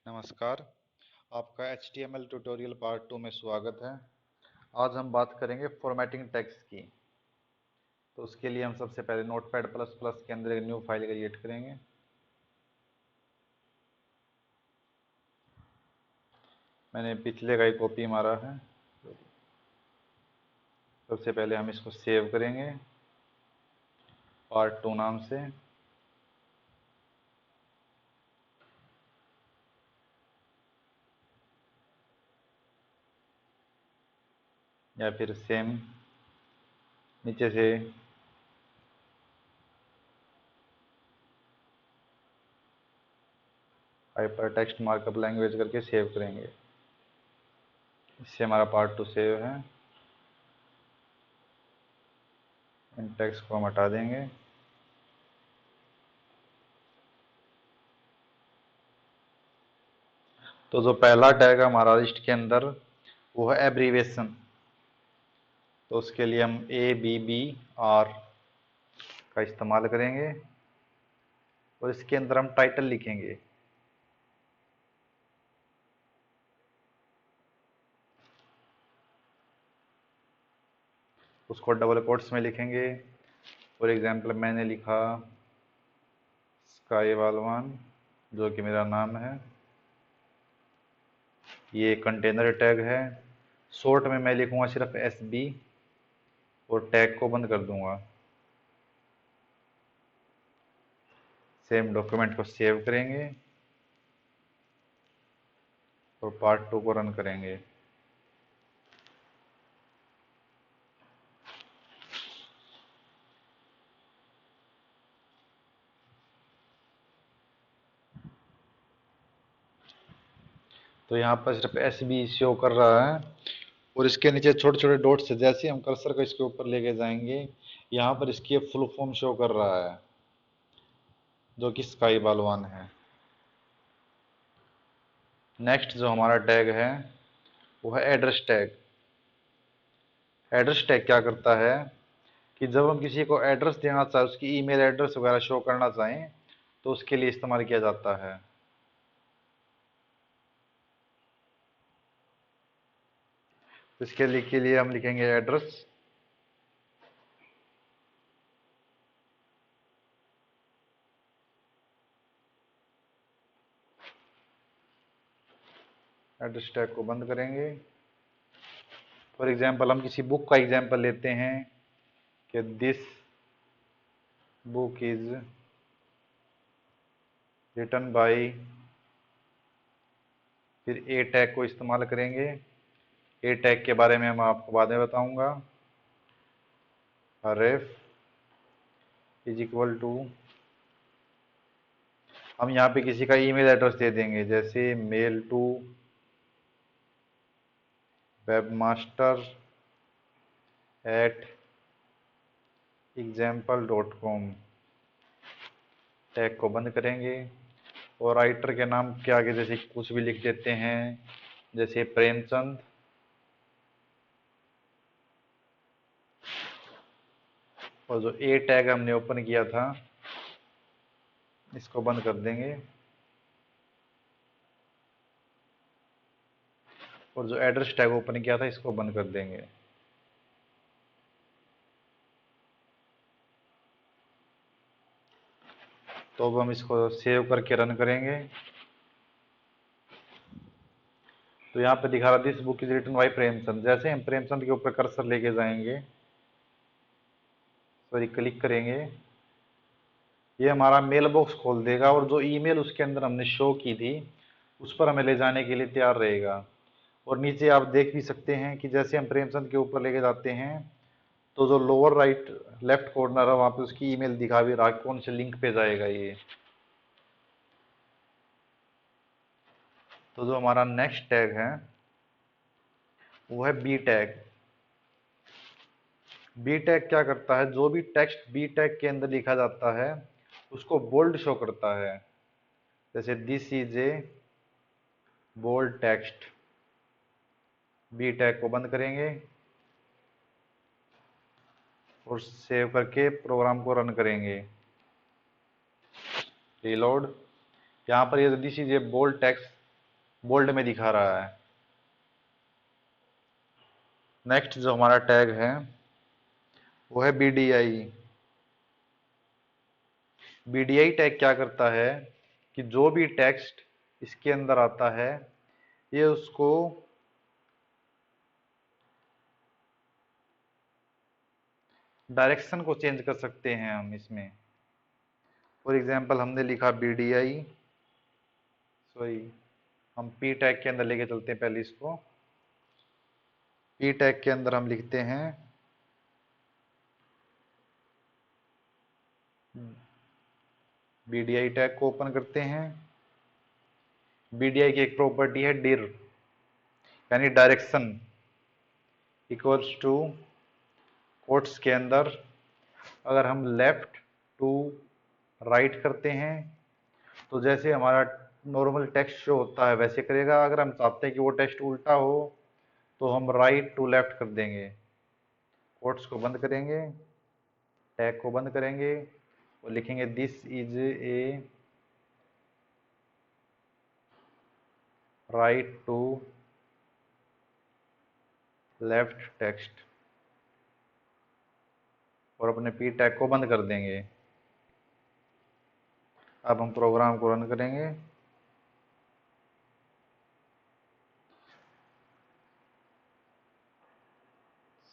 नमस्कार। आपका HTML tutorial part 2 में स्वागत है। आज हम बात करेंगे फॉर्मेटिंग टेक्स्ट की। तो उसके लिए हम सबसे पहले नोटपैड प्लस प्लस के अंदर एक न्यू फाइल क्रिएट करेंगे। मैंने पिछले का ही कॉपी मारा है। सबसे पहले हम इसको सेव करेंगे पार्ट 2 नाम से। या फिर सेम नीचे से हाइपर टेक्स्ट मार्कअप लैंग्वेज करके सेव करेंगे। इससे हमारा पार्ट 2 सेव है। इन टेक्स्ट को हम हटा देंगे। तो जो पहला टैग है हमारा लिस्ट के अंदर वो है एब्रीवेशन। तो उसके लिए हम ABBR का इस्तेमाल करेंगे और इसके अंदर हम टाइटल लिखेंगे। उसको डबल कोट्स में लिखेंगे। फॉर एग्जांपल मैंने लिखा स्काई बालवान, जो कि मेरा नाम है। ये कंटेनर टैग है। शॉर्ट में मैं लिखूंगा सिर्फ SB और टैग को बंद कर दूंगा। सेम डॉक्यूमेंट को सेव करेंगे और पार्ट 2 को रन करेंगे। तो यहाँ पर सिर्फ SB शो कर रहा है और इसके नीचे छोटे छोटे डॉट्स है। जैसे हम कर्सर को इसके ऊपर लेके जाएंगे, यहाँ पर इसकी फुल फॉर्म शो कर रहा है, जो कि स्काई बालवान है। नेक्स्ट जो हमारा टैग है वो है एड्रेस टैग। एड्रेस टैग क्या करता है कि जब हम किसी को एड्रेस देना चाहें, उसकी ईमेल एड्रेस वगैरह शो करना चाहें, तो उसके लिए इस्तेमाल किया जाता है। तो इसके लिए हम लिखेंगे एड्रेस। एड्रेस टैग को बंद करेंगे। फॉर एग्जाम्पल हम किसी बुक का एग्जाम्पल लेते हैं कि this book is written by, फिर ए टैग को इस्तेमाल करेंगे। ए टैग के बारे में मैं आपको बाद में बताऊंगा। रेफ इज इक्वल टू, हम यहाँ पे किसी का ईमेल एड्रेस दे देंगे, जैसे मेल टू webmaster@example.com। टैग को बंद करेंगे और राइटर के नाम के आगे जैसे कुछ भी लिख देते हैं, जैसे प्रेमचंद। और जो ए टैग हमने ओपन किया था इसको बंद कर देंगे। और जो एड्रेस टैग ओपन किया था इसको बंद कर देंगे। तो अब हम इसको सेव करके रन करेंगे। तो यहाँ पे दिखा रहा this book is written by Premchand. जैसे हम प्रेमचंद के ऊपर कर्सर लेके जाएंगे, सॉरी क्लिक करेंगे, ये हमारा मेल बॉक्स खोल देगा और जो ईमेल उसके अंदर हमने शो की थी उस पर हमें ले जाने के लिए तैयार रहेगा। और नीचे आप देख भी सकते हैं कि जैसे हम प्रेमचंद के ऊपर लेके जाते हैं तो जो लोअर राइट लेफ्ट कॉर्नर है वहां पे उसकी ईमेल दिखा भी रहा है कौन से लिंक पे जाएगा ये। तो जो हमारा नेक्स्ट टैग है वो है बी टैग। बी टैग क्या करता है, जो भी टेक्स्ट बी टैग के अंदर लिखा जाता है उसको बोल्ड शो करता है। जैसे this is a bold text. B tag को बंद करेंगे और सेव करके प्रोग्राम को रन करेंगे। रीलोड। यहाँ पर ये this is a bold text bold में दिखा रहा है। नेक्स्ट जो हमारा टैग है वो है BDI। BDI टैग क्या करता है कि जो भी टेक्स्ट इसके अंदर आता है ये उसको डायरेक्शन को चेंज कर सकते हैं हम इसमें। फॉर एग्जांपल हमने लिखा BDI, सॉरी हम P टैग के अंदर लेके चलते हैं पहले इसको। P टैग के अंदर हम लिखते हैं BDI टैग को ओपन करते हैं। BDI की एक प्रॉपर्टी है डिर, यानी डायरेक्शन, इक्वल्स टू कोट्स के अंदर अगर हम लेफ्ट टू राइट करते हैं तो जैसे हमारा नॉर्मल टेक्स्ट शो होता है वैसे करेगा। अगर हम चाहते हैं कि वो टेक्स्ट उल्टा हो तो हम राइट टू लेफ्ट कर देंगे। कोट्स को बंद करेंगे, टैग को बंद करेंगे और लिखेंगे this is a right to left text और अपने P टैग को बंद कर देंगे। अब हम प्रोग्राम को रन करेंगे।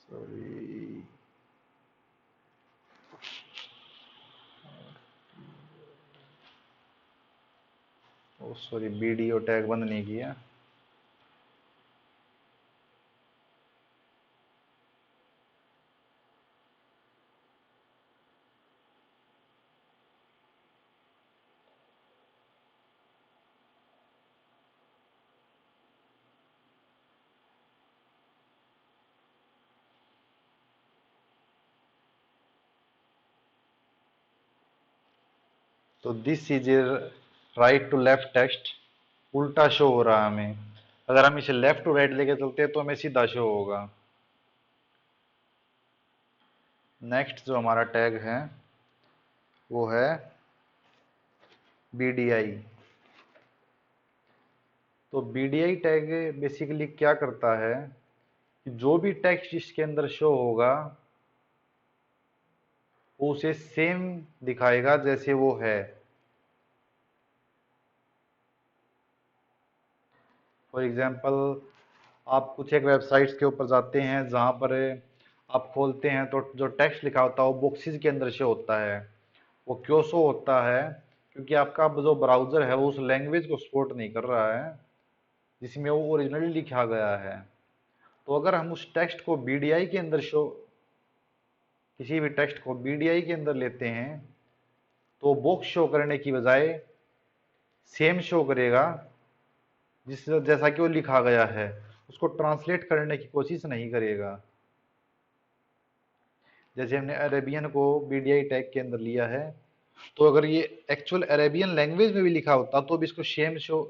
Sorry, oh sorry, BDO tag बंद नहीं किया। तो this is right to left text उल्टा शो हो रहा है हमें। अगर हम इसे लेफ्ट टू राइट लेके चलते हैं तो हमें सीधा शो होगा। नेक्स्ट जो हमारा टैग है वो है BDI। तो BDI टैग बेसिकली क्या करता है कि जो भी टेक्स्ट इसके अंदर शो होगा वो उसे सेम दिखाएगा जैसे वो है। फॉर एग्जांपल आप कुछ एक वेबसाइट्स के ऊपर जाते हैं जहाँ पर आप खोलते हैं तो जो टेक्स्ट लिखा होता है वो बॉक्सेस के अंदर शो होता है। वो क्यों शो होता है? क्योंकि आपका जो ब्राउज़र है वो उस लैंग्वेज को सपोर्ट नहीं कर रहा है जिसमें वो ओरिजिनली लिखा गया है। तो अगर हम उस टेक्स्ट को BDI के अंदर शो किसी भी टेक्स्ट को BDI के अंदर लेते हैं तो बॉक्स शो करने की बजाय सेम शो करेगा जिस जैसा कि वो लिखा गया है। उसको ट्रांसलेट करने की कोशिश नहीं करेगा। जैसे हमने अरेबियन को BDI टैग के अंदर लिया है तो अगर ये एक्चुअल अरेबियन लैंग्वेज में भी लिखा होता तो भी इसको सेम शो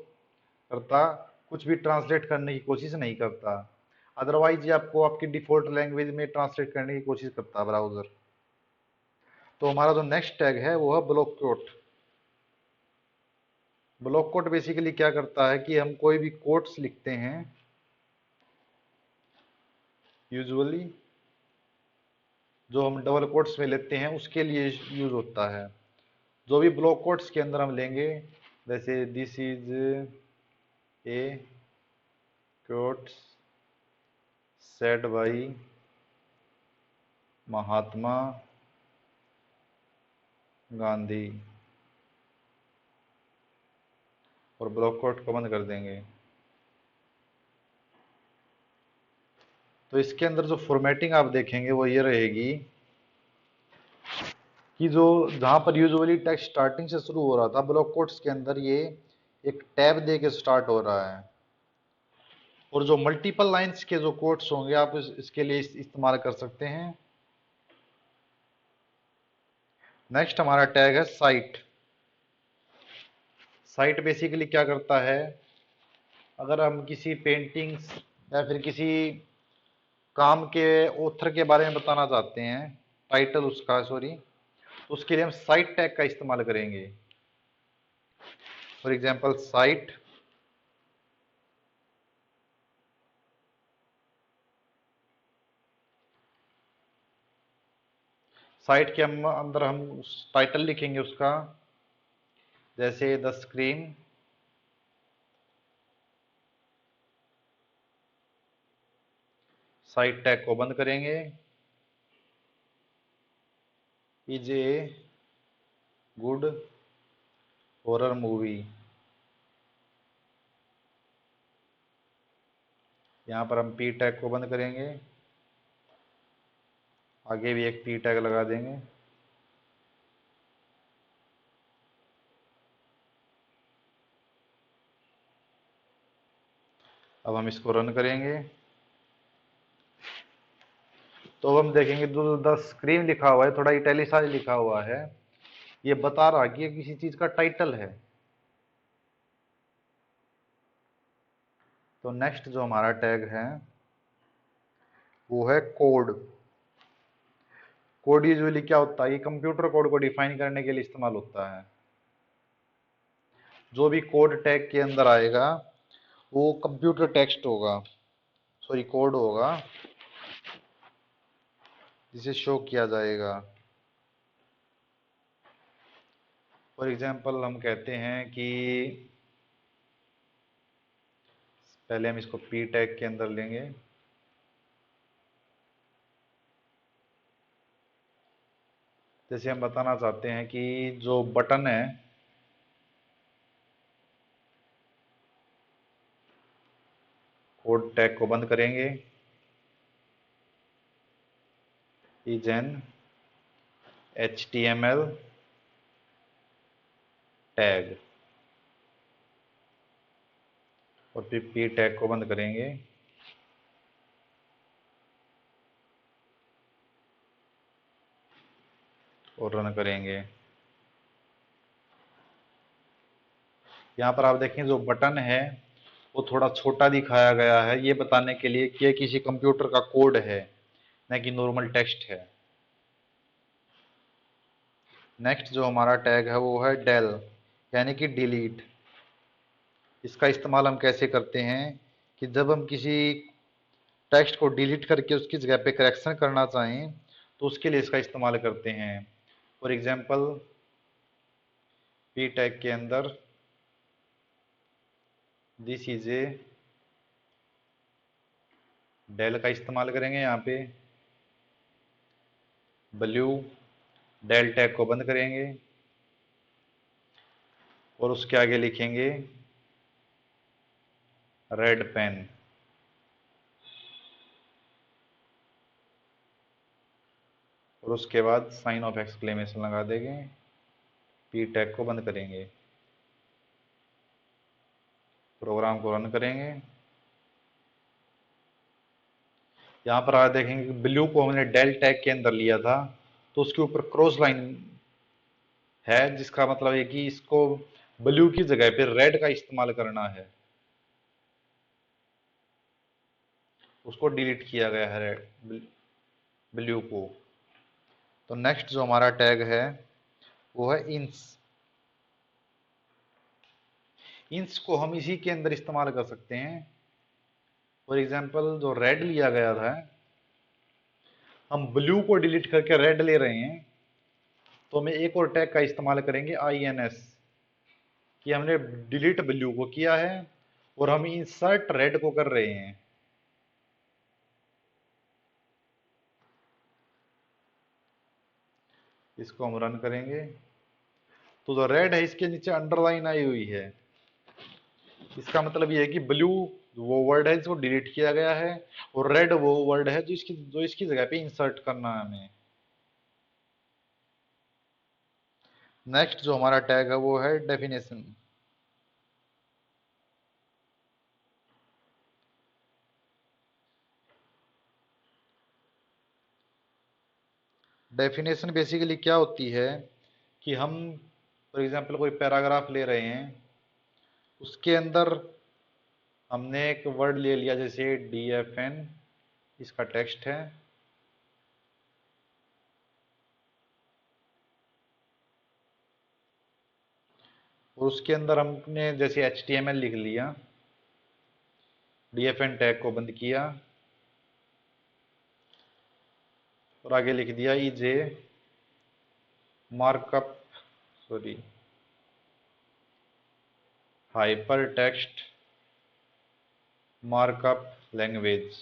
करता, कुछ भी ट्रांसलेट करने की कोशिश नहीं करता। अदरवाइज ये आपको आपकी डिफॉल्ट लैंग्वेज में ट्रांसलेट करने की कोशिश करता ब्राउजर। तो हमारा जो नेक्स्ट टैग है वो है block quote. Block quote basically क्या करता है कि हम कोई भी कोट्स लिखते हैं यूजुअली जो हम डबल कोट्स में लेते हैं उसके लिए यूज होता है। जो भी ब्लॉक कोट्स के अंदर हम लेंगे जैसे this is a quotes said by Mahatma Gandhi और ब्लॉक कोट को बंद कर देंगे। तो इसके अंदर जो फॉर्मेटिंग आप देखेंगे वो ये रहेगी कि जो जहां पर यूजुअली टेक्स्ट स्टार्टिंग से शुरू हो रहा था ब्लॉक कोट्स के अंदर ये एक टैब दे के स्टार्ट हो रहा है। और जो मल्टीपल लाइंस के जो कोट्स होंगे आप इसके लिए इस्तेमाल कर सकते हैं। नेक्स्ट हमारा टैग है साइट। साइट बेसिकली क्या करता है, अगर हम किसी पेंटिंग्स या फिर किसी काम के ऑथर के बारे में बताना चाहते हैं, टाइटल उसका सॉरी, तो उसके लिए हम साइट टैग का इस्तेमाल करेंगे। फॉर एग्जांपल साइट साइट के अंदर हम टाइटल लिखेंगे उसका, जैसे द स्क्रीन। साइट टैग को बंद करेंगे। Is a good horror movie. यहाँ पर हम पी टैग को बंद करेंगे, आगे भी एक पी टैग लगा देंगे। अब हम इसको रन करेंगे तो अब हम देखेंगे जो द स्क्रीन लिखा हुआ है, थोड़ा इटैलिसाइज लिखा हुआ है, ये बता रहा कि ये किसी चीज का टाइटल है। तो नेक्स्ट जो हमारा टैग है वो है कोड। कोड यूजुअली क्या होता है, ये कंप्यूटर कोड को डिफाइन करने के लिए इस्तेमाल होता है। जो भी कोड टैग के अंदर आएगा वो कंप्यूटर टेक्स्ट होगा, सॉरी कोड होगा, जिसे शो किया जाएगा। फॉर एग्जांपल हम कहते हैं कि पहले हम इसको पी टैग के अंदर लेंगे। जैसे हम बताना चाहते हैं कि जो बटन है कोड टैग को बंद करेंगे। इज एन HTML टैग और फिर पी टैग को बंद करेंगे। और रन करेंगे। यहाँ पर आप देखें जो बटन है वो थोड़ा छोटा दिखाया गया है, ये बताने के लिए कि ये किसी कंप्यूटर का कोड है, न कि नॉर्मल टेक्स्ट है। नेक्स्ट जो हमारा टैग है वो है डेल, यानी कि डिलीट। इसका इस्तेमाल हम कैसे करते हैं कि जब हम किसी टेक्स्ट को डिलीट करके उसकी जगह पे करेक्शन करना चाहें तो उसके लिए इसका इस्तेमाल करते हैं। फॉर एग्जांपल पी टैग के अंदर दिस इज ए डेल का इस्तेमाल करेंगे। यहाँ पे ब्लू डेल टैग को बंद करेंगे और उसके आगे लिखेंगे रेड पेन। और उसके बाद साइन ऑफ एक्सक्लेमेशन लगा देंगे, पी टैग को बंद करेंगे, प्रोग्राम को रन करेंगे। यहाँ पर आप देखेंगे कि ब्लू को हमने डेल टैग के अंदर लिया था तो उसके ऊपर क्रॉस लाइन है, जिसका मतलब है कि इसको ब्लू की जगह पे रेड का इस्तेमाल करना है, उसको डिलीट किया गया है ब्लू को। तो नेक्स्ट जो हमारा टैग है वो है इंस। इंस को हम इसी के अंदर इस्तेमाल कर सकते हैं। फॉर एग्जांपल जो रेड लिया गया था, हम ब्लू को डिलीट करके रेड ले रहे हैं, तो हमें एक और टैग का इस्तेमाल करेंगे INS, कि हमने डिलीट ब्लू को किया है और हम इंसर्ट रेड को कर रहे हैं। इसको हम रन करेंगे तो जो रेड है इसके नीचे अंडरलाइन आई हुई है, इसका मतलब ये है कि ब्लू वो वर्ड है जिसको डिलीट किया गया है और रेड वो वर्ड है जो इसकी जगह पे इंसर्ट करना है हमें। नेक्स्ट जो हमारा टैग है वो है डेफिनेशन। डेफिनेशन बेसिकली क्या होती है कि हम फॉर एग्जांपल कोई पैराग्राफ ले रहे हैं, उसके अंदर हमने एक वर्ड ले लिया जैसे DFN, इसका टेक्स्ट है। और उसके अंदर हमने जैसे HTML लिख लिया, DFN टैग को बंद किया और आगे लिख दिया is a markup, sorry, hyper text markup language,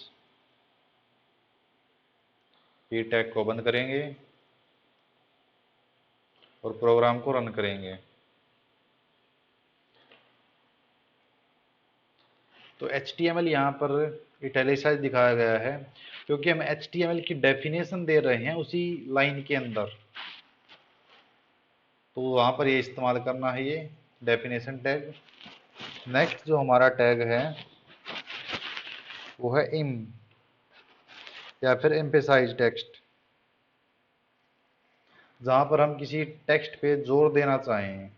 P tag को बंद करेंगे और प्रोग्राम को रन करेंगे। तो HTML यहाँ पर इटैलिसाइज दिखाया गया है क्योंकि हम HTML की डेफिनेशन दे रहे हैं उसी लाइन के अंदर, तो वहाँ पर ये इस्तेमाल करना है, ये डेफिनेशन टैग। नेक्स्ट जो हमारा टैग है वो है इम या फिर एम्फेसाइज टेक्स्ट, जहाँ पर हम किसी टेक्स्ट पे जोर देना चाहें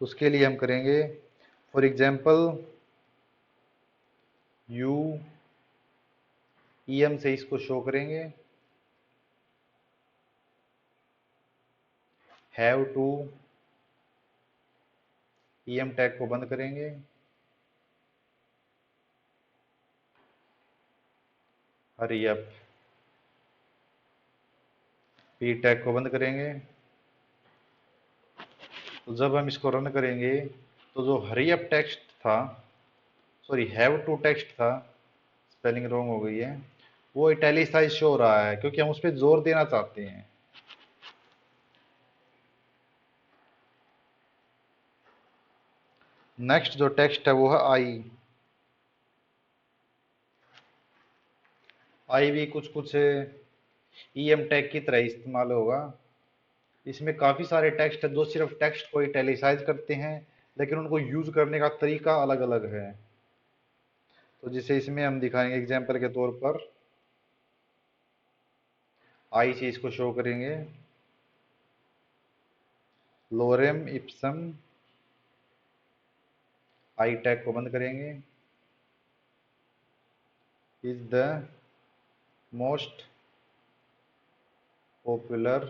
तो उसके लिए हम करेंगे फॉर एग्जाम्पल यू EM से इसको शो करेंगे, हैव टू EM टैग को बंद करेंगे, हरी अप पी टैग को बंद करेंगे। तो जब हम इसको रन करेंगे तो जो हरी अप टेक्स्ट था, सॉरी हैव टू टेक्स्ट था, स्पेलिंग रॉन्ग हो गई है, वो इटैलिसाइज शो हो रहा है क्योंकि हम उस पर जोर देना चाहते हैं। नेक्स्ट जो टेक्स्ट है वो है आई भी कुछ कुछ EM टैग की तरह इस्तेमाल होगा। इसमें काफ़ी सारे टेक्स्ट है जो सिर्फ टेक्स्ट को इटैलिसाइज करते हैं, लेकिन उनको यूज करने का तरीका अलग अलग है। तो जिसे इसमें हम दिखाएंगे एग्जाम्पल के तौर पर, आई से इसको शो करेंगे, लोरेम इप्सम आई टैग को बंद करेंगे, is the most popular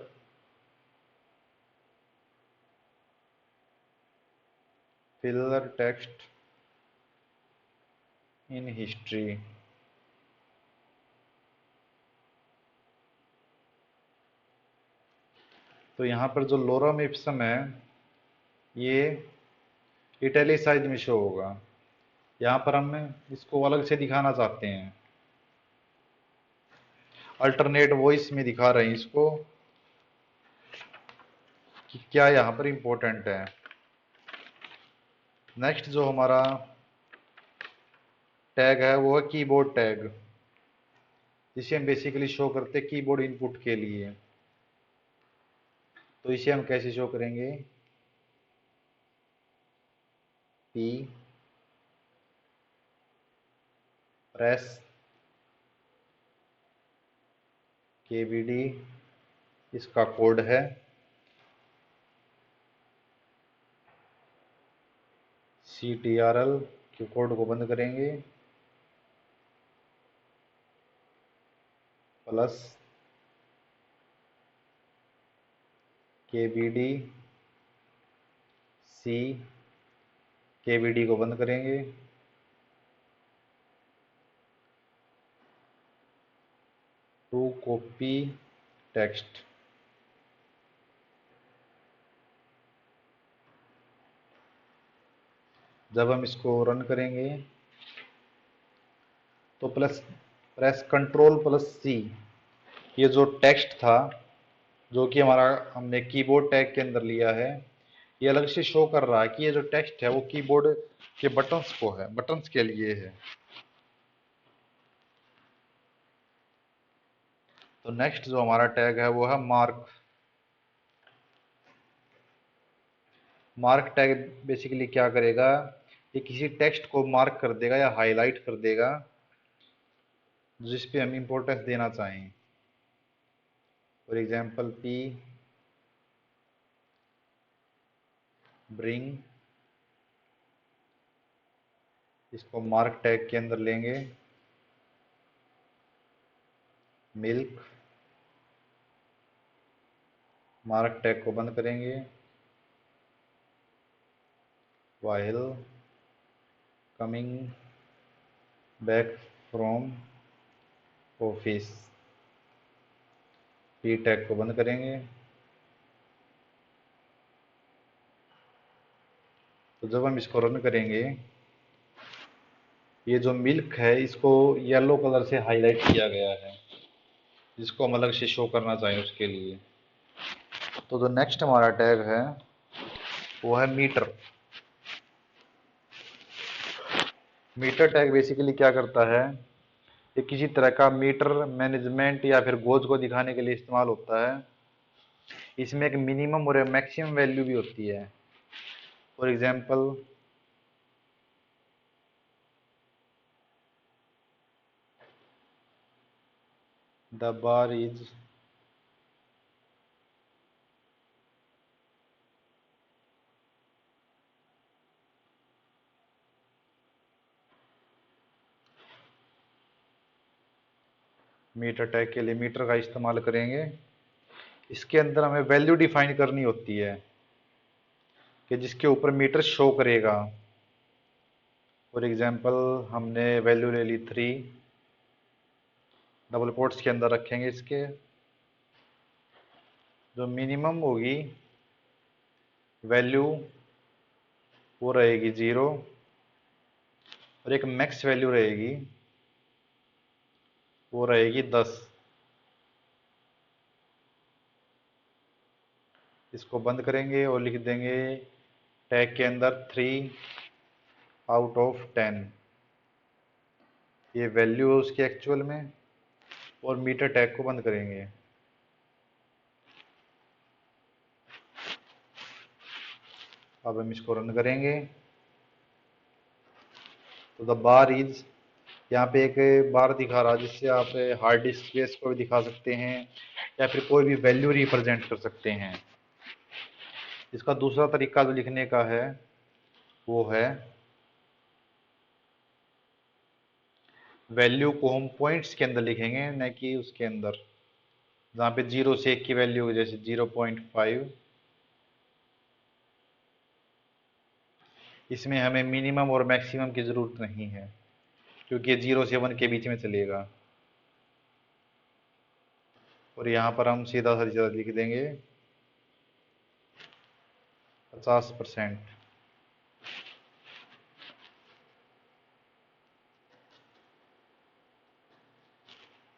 filler text in history. तो यहाँ पर जो लोरम इप्सम है ये इटैलिसाइज में शो होगा। यहाँ पर हम इसको अलग से दिखाना चाहते हैं, अल्टरनेट वॉइस में दिखा रहे हैं इसको कि क्या यहाँ पर इंपॉर्टेंट है। नेक्स्ट जो हमारा टैग है वो है कीबोर्ड टैग, जिसे हम बेसिकली शो करते हैं कीबोर्ड इनपुट के लिए। तो इसे हम कैसे शो करेंगे, पी प्रेस KBD इसका कोड है, CTRL के कोड को बंद करेंगे, प्लस KBD C KBD को बंद करेंगे, टू कॉपी टेक्स्ट। जब हम इसको रन करेंगे तो प्रेस कंट्रोल+C, ये जो टेक्स्ट था जो कि हमारा हमने कीबोर्ड टैग के अंदर लिया है, ये अलग से शो कर रहा है कि ये जो टेक्स्ट है वो कीबोर्ड के बटन्स को है, बटन्स के लिए है। तो नेक्स्ट जो हमारा टैग है वो है मार्क। मार्क टैग बेसिकली क्या करेगा, ये किसी टेक्स्ट को मार्क कर देगा या हाईलाइट कर देगा जिस पे हम इंपॉर्टेंस देना चाहें। फॉर एग्जाम्पल पी ब्रिंग, इसको मार्क टैग के अंदर लेंगे, मिल्क, मार्क टैग को बंद करेंगे, while coming back from office, P tag को बंद करेंगे, तो जब हम इसको रन करेंगे, ये जो मिल्क है इसको येलो कलर से हाईलाइट किया गया है, जिसको हम अलग से शो करना चाहें उसके लिए। तो जो नेक्स्ट हमारा टैग है वो है मीटर। मीटर टैग बेसिकली क्या करता है, ये किसी तरह का मीटर मैनेजमेंट या फिर गोज को दिखाने के लिए इस्तेमाल होता है। इसमें एक मिनिमम और मैक्सिमम वैल्यू भी होती है। For example, the bar is meter tag के लिए मीटर का इस्तेमाल करेंगे। इसके अंदर हमें वैल्यू डिफाइन करनी होती है कि जिसके ऊपर मीटर शो करेगा। फॉर एग्जांपल, हमने वैल्यू ले ली 3, डबल कोट्स के अंदर रखेंगे। इसके जो मिनिमम होगी वैल्यू वो रहेगी 0, और एक मैक्स वैल्यू रहेगी वो रहेगी 10। इसको बंद करेंगे और लिख देंगे टैग के अंदर 3/10। ये वैल्यू है उसकी एक्चुअल में, और मीटर टैग को बंद करेंगे। अब हम इसको रन करेंगे तो द बार इज, यहाँ पे एक बार दिखा रहा है जिससे आप हार्ड डिस्क स्पेस को भी दिखा सकते हैं या फिर कोई भी वैल्यू रिप्रेजेंट कर सकते हैं। इसका दूसरा तरीका जो लिखने का है वो है, वैल्यू को हम पॉइंट्स के अंदर लिखेंगे, न कि उसके अंदर। जहाँ पे 0 से 1 की वैल्यू जैसे 0.5, इसमें हमें मिनिमम और मैक्सिमम की ज़रूरत नहीं है क्योंकि ये 0 से 1 के बीच में चलेगा। और यहाँ पर हम सीधा सीधा लिख देंगे 50%।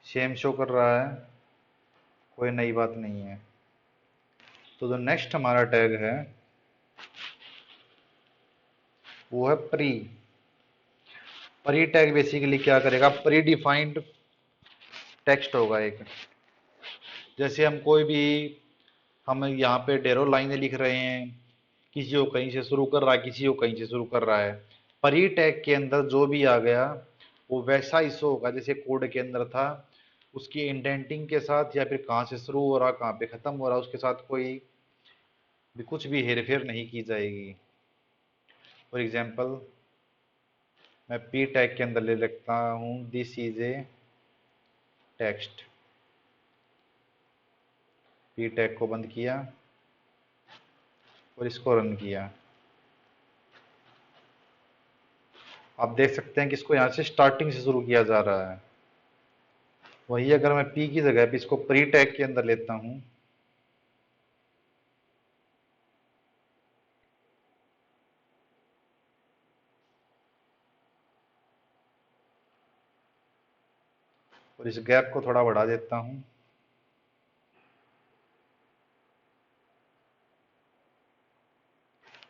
सेम शो कर रहा है, कोई नई बात नहीं है। तो जो नेक्स्ट हमारा टैग है वो है प्री। प्री टैग बेसिकली क्या करेगा, प्री डिफाइंड टेक्स्ट होगा एक। जैसे हम कोई भी, हम यहाँ पे ढेरों लाइनें लिख रहे हैं, किसी को कहीं से शुरू कर रहा है, किसी को कहीं से शुरू कर रहा है। प्री टैग के अंदर जो भी आ गया वो वैसा ही शो होगा जैसे कोड के अंदर था। उसकी इंडेंटिंग के साथ या फिर कहाँ से शुरू हो रहा कहाँ पे खत्म हो रहा उसके साथ कोई भी कुछ भी हेरफेर नहीं की जाएगी। फॉर एग्जाम्पल, मैं पी टैग के अंदर ले लेता हूँ this is A text. P tag को बंद किया और इसको रन किया। आप देख सकते हैं कि इसको यहाँ से स्टार्टिंग से शुरू किया जा रहा है। वही अगर मैं पी की जगह पे इसको प्री टैग के अंदर लेता हूँ, और इस गैप को थोड़ा बढ़ा देता हूँ,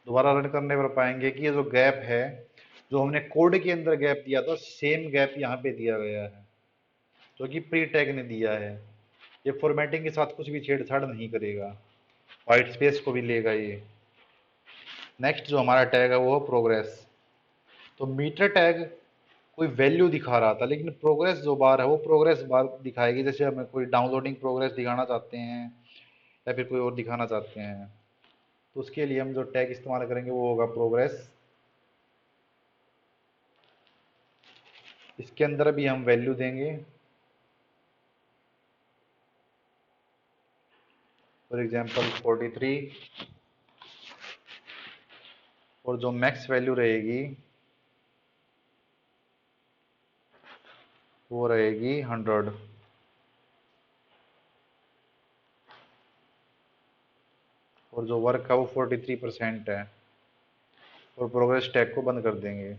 दोबारा रन करने पर पाएंगे कि ये जो गैप है, जो हमने कोड के अंदर गैप दिया था, सेम गैप यहाँ पे दिया गया है जो कि प्री टैग ने दिया है। ये फॉर्मेटिंग के साथ कुछ भी छेड़छाड़ नहीं करेगा, वाइट स्पेस को भी लेगा ये। नेक्स्ट जो हमारा टैग है वो है प्रोग्रेस। तो मीटर टैग कोई वैल्यू दिखा रहा था, लेकिन प्रोग्रेस जो बार है वो प्रोग्रेस बार दिखाएगी। जैसे हमें कोई डाउनलोडिंग प्रोग्रेस दिखाना चाहते हैं या फिर कोई और दिखाना चाहते हैं, तो उसके लिए हम जो टैग इस्तेमाल करेंगे वो होगा प्रोग्रेस। इसके अंदर भी हम वैल्यू देंगे, फॉर एग्जांपल 43, और जो मैक्स वैल्यू रहेगी वो रहेगी 100। और जो वर्क है वो 43% है। और प्रोग्रेस टैग को बंद कर देंगे।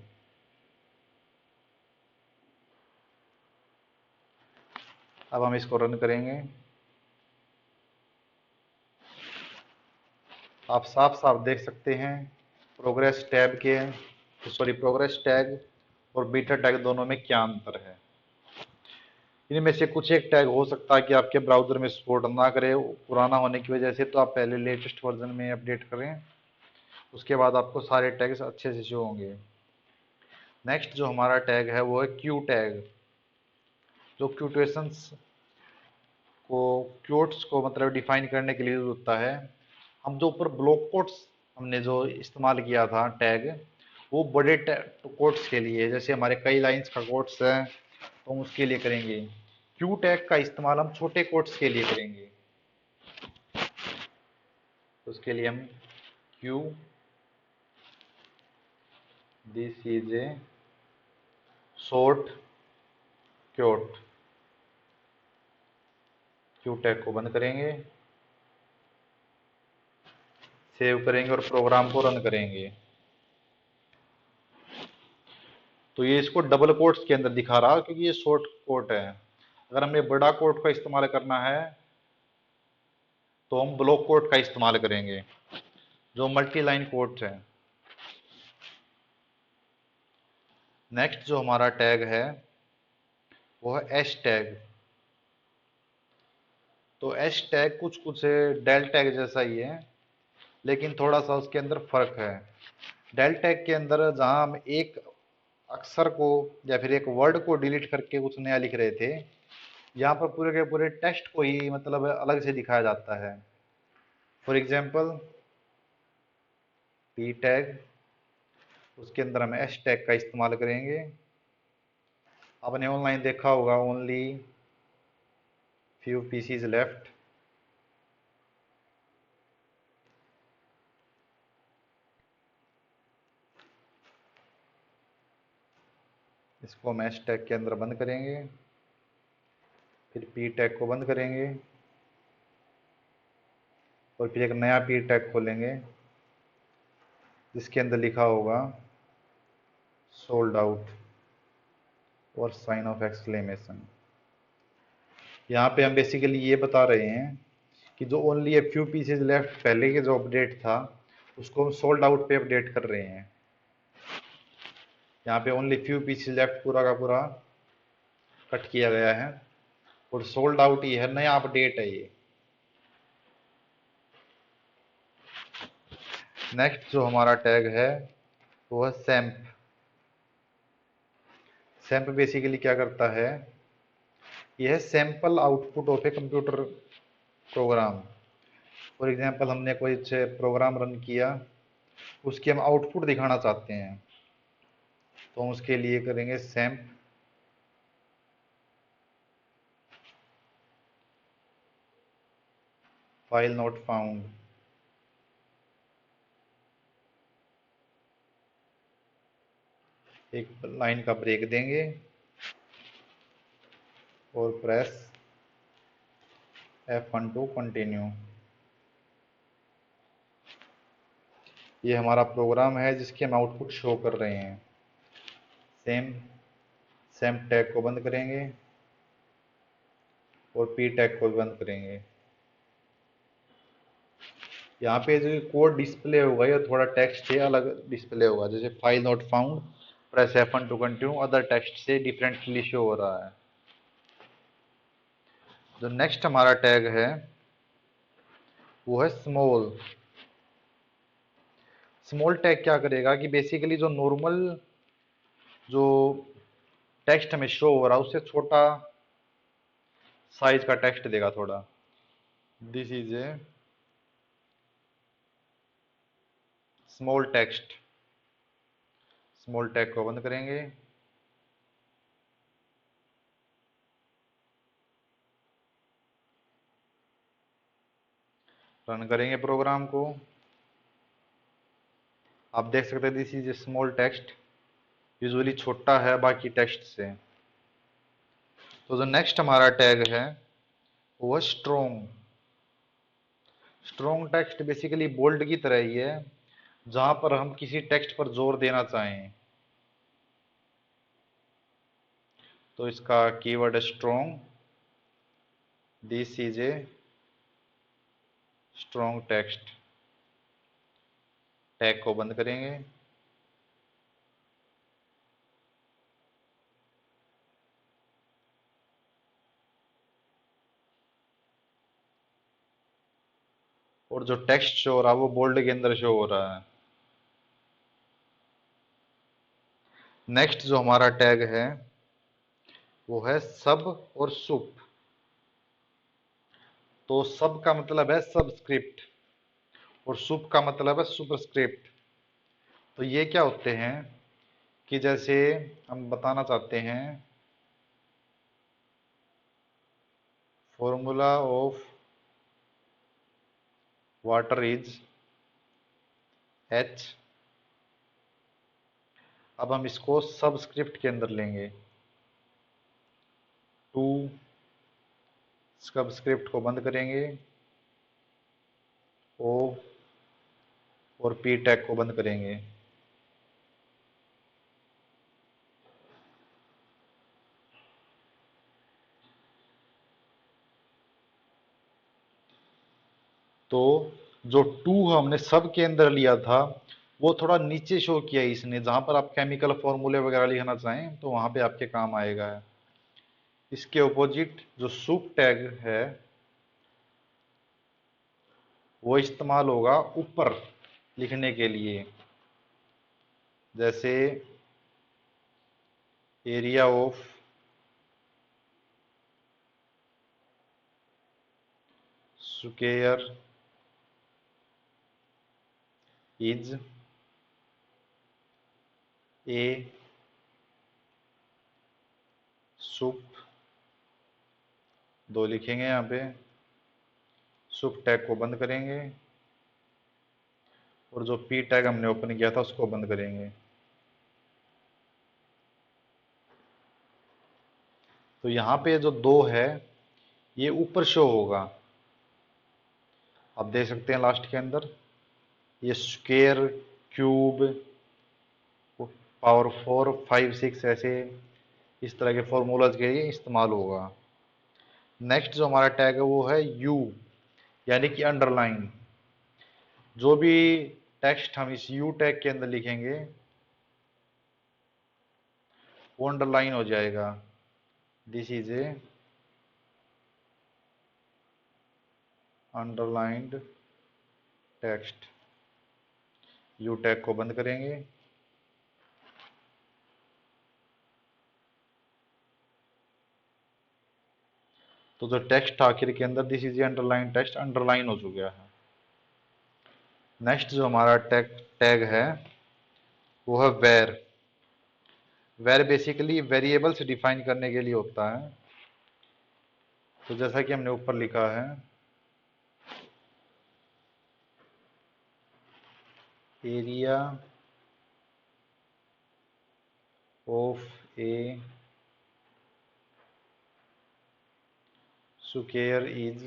अब हम इसको रन करेंगे। आप साफ साफ देख सकते हैं प्रोग्रेस टैब के सॉरी प्रोग्रेस टैग और बीटा टैग दोनों में क्या अंतर है। इनमें से कुछ एक टैग हो सकता है कि आपके ब्राउजर में सपोर्ट ना करे पुराना होने की वजह से, तो आप पहले लेटेस्ट वर्जन में अपडेट करें, उसके बाद आपको सारे टैग्स अच्छे से शो होंगे। नेक्स्ट जो हमारा टैग है वो है क्यू टैग, जो क्यूटेशंस को क्योट्स को मतलब डिफाइन करने के लिए यूज होता है। हम जो ऊपर ब्लॉक कोट्स हमने जो इस्तेमाल किया था टैग, वो बड़े कोट्स के लिए, जैसे हमारे कई लाइंस का कोट्स है तो हम उसके लिए करेंगे। क्यू टैग का इस्तेमाल हम छोटे कोट्स के लिए करेंगे, तो उसके लिए हम Q this is A short quote, Q tag को बंद करेंगे, सेव करेंगे और प्रोग्राम को रन करेंगे। तो ये इसको डबल कोट्स के अंदर दिखा रहा है क्योंकि ये शॉर्ट कोट है। अगर हमें बड़ा कोट का इस्तेमाल करना है तो हम ब्लॉक कोट का इस्तेमाल करेंगे, जो मल्टी लाइन कोट है। नेक्स्ट जो हमारा टैग है वो है एश टैग। तो एश टैग कुछ कुछ डेल टैग जैसा ही है, लेकिन थोड़ा सा उसके अंदर फर्क है। डेल टैग के अंदर जहां हम एक अक्षर को या फिर एक वर्ड को डिलीट करके कुछ नया लिख रहे थे, यहाँ पर पूरे के पूरे टेक्स्ट को ही मतलब अलग से दिखाया जाता है। फॉर एग्जाम्पल पी टैग, उसके अंदर हम एस टैग का इस्तेमाल करेंगे। आपने ऑनलाइन देखा होगा ओनली फ्यू पीसीज लेफ्ट, इसको हम एस टैग के अंदर बंद करेंगे, फिर पी टैग को बंद करेंगे और फिर एक नया पी टैग खोलेंगे जिसके अंदर लिखा होगा सोल्ड आउट और साइन ऑफ एक्सक्लेमेशन। यहाँ पे हम बेसिकली ये बता रहे हैं कि जो only a few pieces left पहले के जो अपडेट था उसको हम सोल्ड आउट पे अपडेट कर रहे हैं। यहाँ पे ओनली फ्यू पीसेज लेफ्ट पूरा का पूरा कट किया गया है और सोल्ड आउट ही है, नया अपडेट है ये। नेक्स्ट जो हमारा टैग है वो है सैम्प। सैम्प बेसिकली क्या करता है, यह है sample output of a computer program. For example हमने कोई प्रोग्राम रन किया, उसकी हम आउटपुट दिखाना चाहते हैं, तो हम उसके लिए करेंगे सैम्प फाइल नॉट फाउंड। एक लाइन का ब्रेक देंगे और प्रेस F1 टू कंटिन्यू। ये हमारा प्रोग्राम है जिसके हम आउटपुट शो कर रहे हैं। सेम सैम्प टैग को बंद करेंगे और पी टैग को बंद करेंगे। यहाँ पे जो कोड डिस्प्ले होगा या थोड़ा टेक्स्ट से अलग डिस्प्ले होगा, जैसे file not found, press F1 to continue, other text से डिफरेंटली शो हो रहा है। जो नेक्स्ट हमारा टैग है वो है स्मॉल। स्मॉल टैग क्या करेगा कि बेसिकली जो नॉर्मल जो टेक्स्ट हमें शो हो रहा है उससे छोटा साइज का टेक्स्ट देगा थोड़ा। This is A small text. Small tag को बंद करेंगे, रन करेंगे प्रोग्राम को। आप देख सकते हैं this is A small text, usually छोटा है बाकी टेक्स्ट से। तो जो नेक्स्ट हमारा टैग है वो है strong. Strong text basically bold की तरह ही है, जहां पर हम किसी टेक्स्ट पर जोर देना चाहें, तो इसका कीवर्ड है strong. This is a strong text. Tag को बंद करेंगे। और जो टेक्स्ट शो हो रहा है वो बोल्ड के अंदर शो हो रहा है। नेक्स्ट जो हमारा टैग है वो है सब और सुप। तो सब का मतलब है सबस्क्रिप्ट और सुप का मतलब है सुपरस्क्रिप्ट। तो ये क्या होते हैं कि जैसे हम बताना चाहते हैं formula of water is H. अब हम इसको सबस्क्रिप्ट के अंदर लेंगे। टू सबस्क्रिप्ट को बंद करेंगे। ओ और पी टैग को बंद करेंगे। तो जो टू हमने सब के अंदर लिया था वो थोड़ा नीचे शो किया इसने, जहां पर आप केमिकल फॉर्मूले वगैरह लिखना चाहें तो वहां पे आपके काम आएगा। इसके ऑपोजिट जो सुप टैग है वो इस्तेमाल होगा ऊपर लिखने के लिए। जैसे area of square is a sup. दो लिखेंगे यहाँ पे। सुप टैग को बंद करेंगे और जो पी टैग हमने ओपन किया था उसको बंद करेंगे। तो यहाँ पे जो दो है ये ऊपर शो होगा। आप देख सकते हैं लास्ट के अंदर ये स्क्वेयर, क्यूब, पावर 4, 5, 6 ऐसे इस तरह के फॉर्मूलाज के लिए इस्तेमाल होगा। नेक्स्ट जो हमारा टैग है वो है यू, यानी कि अंडरलाइन। जो भी टेक्स्ट हम इस यू टैग के अंदर लिखेंगे वो अंडरलाइन हो जाएगा। This is A underlined text. You tag को बंद करेंगे। तो जो टेक्स्ट आखिर के अंदर this is A underline text underline हो चुका है। नेक्स्ट जो हमारा टैग है वो है var. Var basically variables define करने के लिए होता है। तो जैसा कि हमने ऊपर लिखा है area of A square is,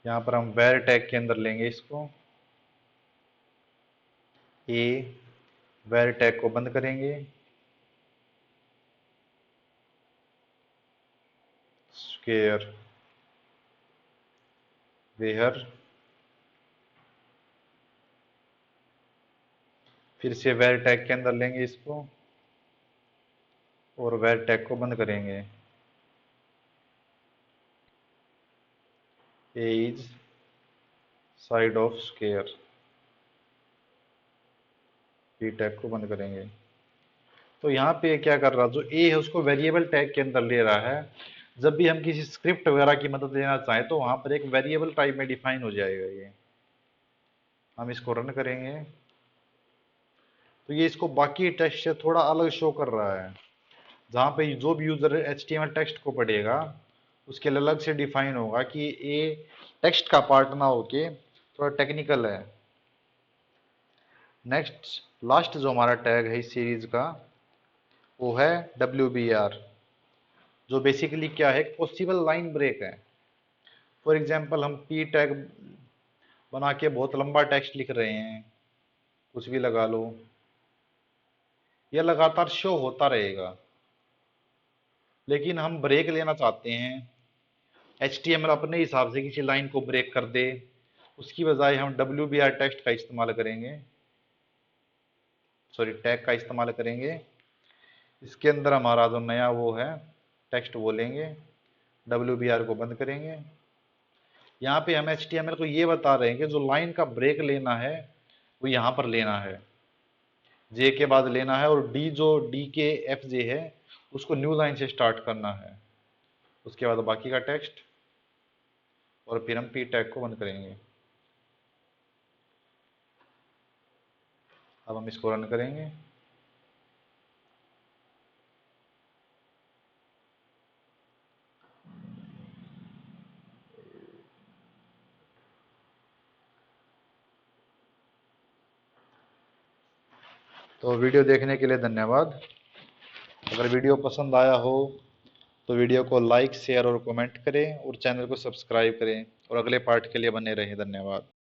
यहां पर हम वेर टैग के अंदर लेंगे इसको। ए वेर टैग को बंद करेंगे। स्क्वायर वेयर, फिर से वेर टैग के अंदर लेंगे इसको और वेर टैग को बंद करेंगे। A is side of square, P tag को बंद करेंगे। तो यहाँ पे क्या कर रहा है, जो ए है उसको वेरिएबल टैग के अंदर ले रहा है। जब भी हम किसी स्क्रिप्ट वगैरह की मदद लेना चाहें तो वहां पर एक वेरिएबल टाइप में डिफाइन हो जाएगा ये। हम इसको रन करेंगे तो ये इसको बाकी टेक्स्ट से थोड़ा अलग शो कर रहा है। जहाँ पे जो भी यूजर HTML टेक्स्ट को पढ़ेगा उसके लिए अलग से डिफाइन होगा कि ये टेक्स्ट का पार्ट ना होके थोड़ा टेक्निकल है। नेक्स्ट लास्ट जो हमारा टैग है इस सीरीज का वो है WBR, जो बेसिकली क्या है, पॉसिबल लाइन ब्रेक है। फॉर एग्जाम्पल हम पी टैग बना के बहुत लंबा टेक्स्ट लिख रहे हैं, कुछ भी लगा लो, यह लगातार शो होता रहेगा। लेकिन हम ब्रेक लेना चाहते हैं, HTML अपने हिसाब से किसी लाइन को ब्रेक कर दे, उसकी बजाय हम WBR टेक्स्ट का इस्तेमाल करेंगे, सॉरी टैग का इस्तेमाल करेंगे। इसके अंदर हमारा जो नया वो है टेक्स्ट वो लेंगे, WBR को बंद करेंगे। यहाँ पे हम HTML को ये बता रहे हैं कि जो लाइन का ब्रेक लेना है वो यहाँ पर लेना है, जे के बाद लेना है, और डी जो डी के एफ जे है उसको न्यू लाइन से स्टार्ट करना है। उसके बाद बाकी का टेक्स्ट, और फिर हम पी टैग को बंद करेंगे। अब हम इसको रन करेंगे। तो वीडियो देखने के लिए धन्यवाद। अगर वीडियो पसंद आया हो तो वीडियो को लाइक, शेयर और कमेंट करें, और चैनल को सब्सक्राइब करें, और अगले पार्ट के लिए बने रहें। धन्यवाद।